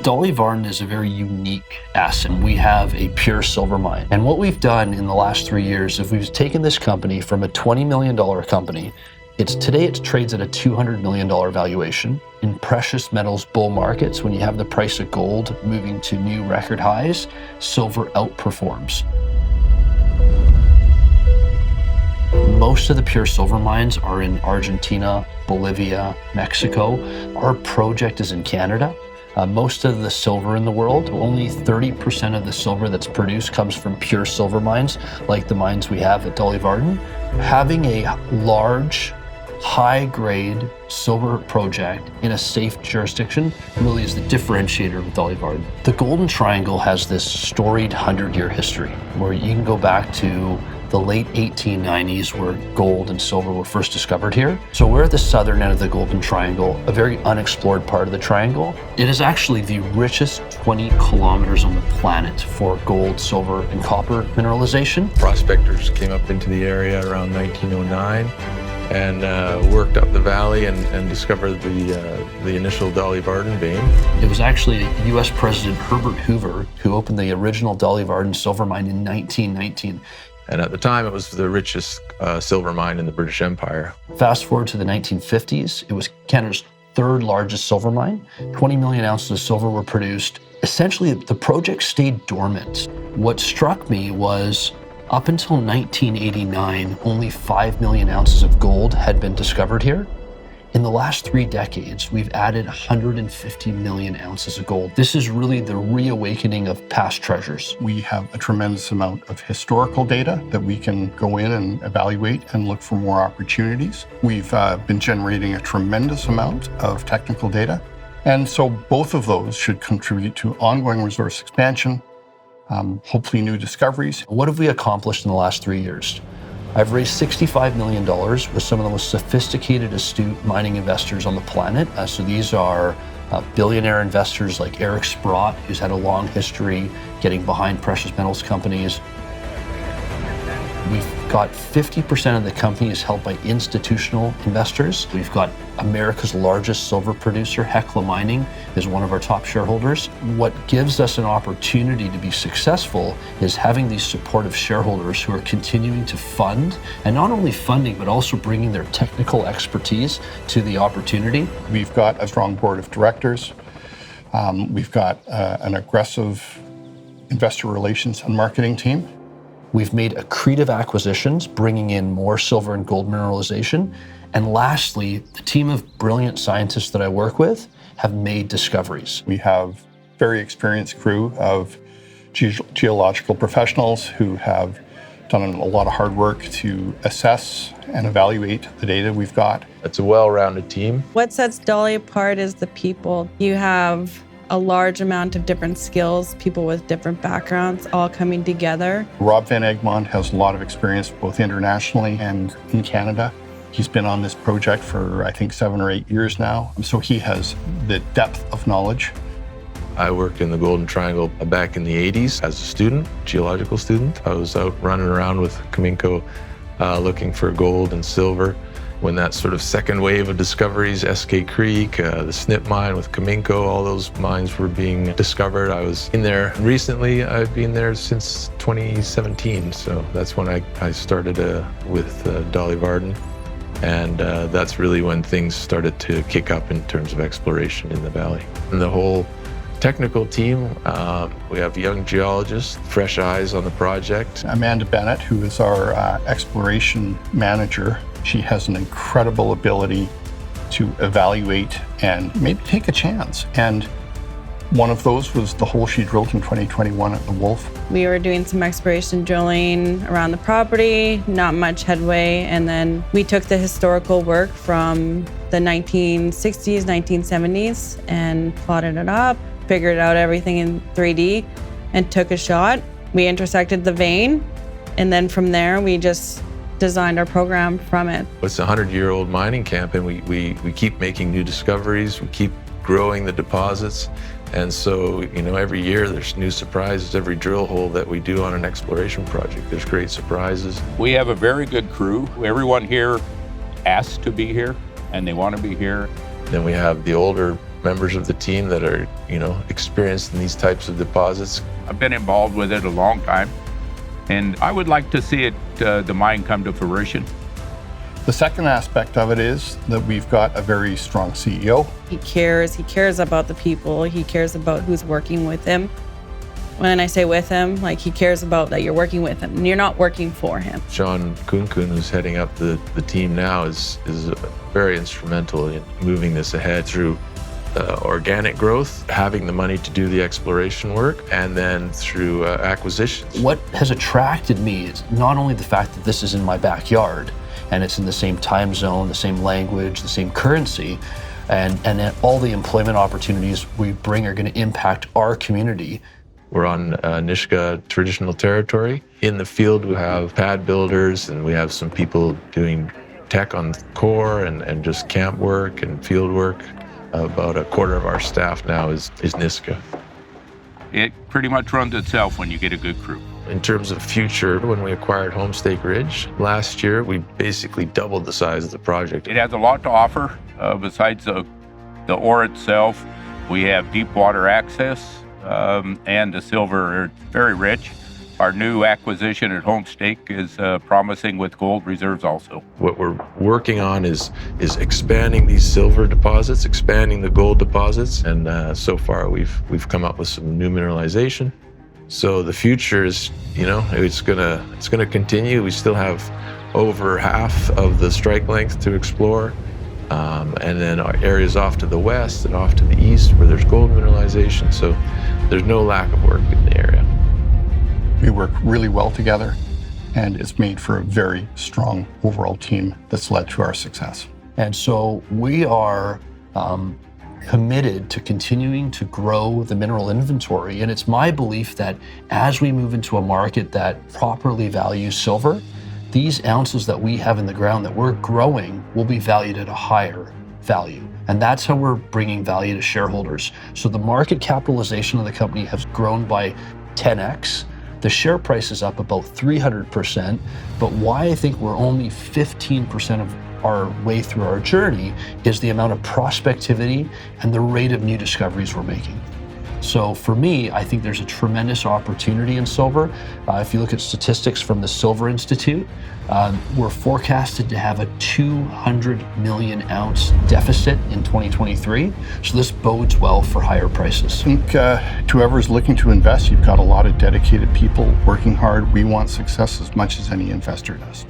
Dolly Varden is a very unique asset. We have a pure silver mine. And what we've done in the last 3 years is we've taken this company from a $20 million company. Today it trades at a $200 million valuation. In precious metals bull markets, when you have the price of gold moving to new record highs, silver outperforms. Most of the pure silver mines are in Argentina, Bolivia, Mexico. Our project is in Canada. Most of the silver in the world, only 30% of the silver that's produced comes from pure silver mines, like the mines we have at Dolly Varden. Having a large, high-grade silver project in a safe jurisdiction really is the differentiator of Dolly Varden. The Golden Triangle has this storied 100-year history where you can go back to the late 1890s where gold and silver were first discovered here. So we're at the southern end of the Golden Triangle, a very unexplored part of the triangle. It is actually the richest 20 kilometers on the planet for gold, silver, and copper mineralization. Prospectors came up into the area around 1909 and worked up the valley and discovered the initial Dolly Varden vein. It was actually US President Herbert Hoover who opened the original Dolly Varden silver mine in 1919. And at the time, it was the richest silver mine in the British Empire. Fast forward to the 1950s, it was Canada's third largest silver mine. 20 million ounces of silver were produced. Essentially, the project stayed dormant. What struck me was up until 1989, only 5 million ounces of gold had been discovered here. In the last 3 decades, we've added 150 million ounces of gold. This is really the reawakening of past treasures. We have a tremendous amount of historical data that we can go in and evaluate and look for more opportunities. We've been generating a tremendous amount of technical data. And so both of those should contribute to ongoing resource expansion, hopefully new discoveries. What have we accomplished in the last 3 years? I've raised $65 million with some of the most sophisticated, astute mining investors on the planet. So these are billionaire investors like Eric Sprott, who's had a long history getting behind precious metals companies. We've got 50% of the company is held by institutional investors. We've got America's largest silver producer, Hecla Mining, is one of our top shareholders. What gives us an opportunity to be successful is having these supportive shareholders who are continuing to fund, and not only funding, but also bringing their technical expertise to the opportunity. We've got a strong board of directors. We've got an aggressive investor relations and marketing team. We've made accretive acquisitions, bringing in more silver and gold mineralization. And lastly, the team of brilliant scientists that I work with have made discoveries. We have a very experienced crew of geological professionals who have done a lot of hard work to assess and evaluate the data we've got. It's a well-rounded team. What sets Dolly apart is the people. You have a large amount of different skills, people with different backgrounds, all coming together. Rob Van Egmond has a lot of experience both internationally and in Canada. He's been on this project for, I think, 7 or 8 years now. So he has the depth of knowledge. I worked in the Golden Triangle back in the 80s as a student, geological student. I was out running around with Cominco looking for gold and silver. When that sort of second wave of discoveries, SK Creek, the Snip mine with Cominco, all those mines were being discovered. I was in there recently. I've been there since 2017. So that's when I started with Dolly Varden. And that's really when things started to kick up in terms of exploration in the valley. And the whole technical team, we have young geologists, fresh eyes on the project. Amanda Bennett, who is our exploration manager, she has an incredible ability to evaluate and maybe take a chance. And one of those was the hole she drilled in 2021 at the DOLLF. We were doing some exploration drilling around the property, not much headway, and then we took the historical work from the 1960s, 1970s and plotted it up, figured out everything in 3D and took a shot. We intersected the vein, and then from there we just designed our program from it. It's a 100-year-old mining camp, and we keep making new discoveries, we keep growing the deposits. And so, every year there's new surprises. Every drill hole that we do on an exploration project, there's great surprises. We have a very good crew. Everyone here asks to be here, and they want to be here. Then we have the older members of the team that are, experienced in these types of deposits. I've been involved with it a long time, and I would like to see it, the mine come to fruition. The second aspect of it is that we've got a very strong CEO. He cares about the people, he cares about who's working with him. When I say with him, like he cares about that you're working with him and you're not working for him. John Kunkun, who's heading up the team now, is very instrumental in moving this ahead through organic growth, having the money to do the exploration work, and then through acquisitions. What has attracted me is not only the fact that this is in my backyard and it's in the same time zone, the same language, the same currency, and that all the employment opportunities we bring are going to impact our community. We're on Nisga'a traditional territory. In the field, we have pad builders, and we have some people doing tech on core and just camp work and field work. About a quarter of our staff now is Nisga'a. It pretty much runs itself when you get a good crew. In terms of future, when we acquired Homestake Ridge last year, we basically doubled the size of the project. It has a lot to offer. Besides the ore itself, we have deep water access, and the silver are very rich. Our new acquisition at Homestake is promising with gold reserves also. What we're working on is expanding these silver deposits, expanding the gold deposits, and so far we've come up with some new mineralization. So the future is, it's gonna continue. We still have over half of the strike length to explore, and then our areas off to the west and off to the east where there's gold mineralization. So there's no lack of work in the area. We work really well together, and it's made for a very strong overall team that's led to our success. And so we are committed to continuing to grow the mineral inventory. And it's my belief that as we move into a market that properly values silver, these ounces that we have in the ground that we're growing will be valued at a higher value. And that's how we're bringing value to shareholders. So the market capitalization of the company has grown by 10x. The share price is up about 300%, but why I think we're only 15% of our way through our journey is the amount of prospectivity and the rate of new discoveries we're making. So for me, I think there's a tremendous opportunity in silver. If you look at statistics from the Silver Institute, we're forecasted to have a 200 million ounce deficit in 2023. So this bodes well for higher prices. I think to whoever's looking to invest, you've got a lot of dedicated people working hard. We want success as much as any investor does.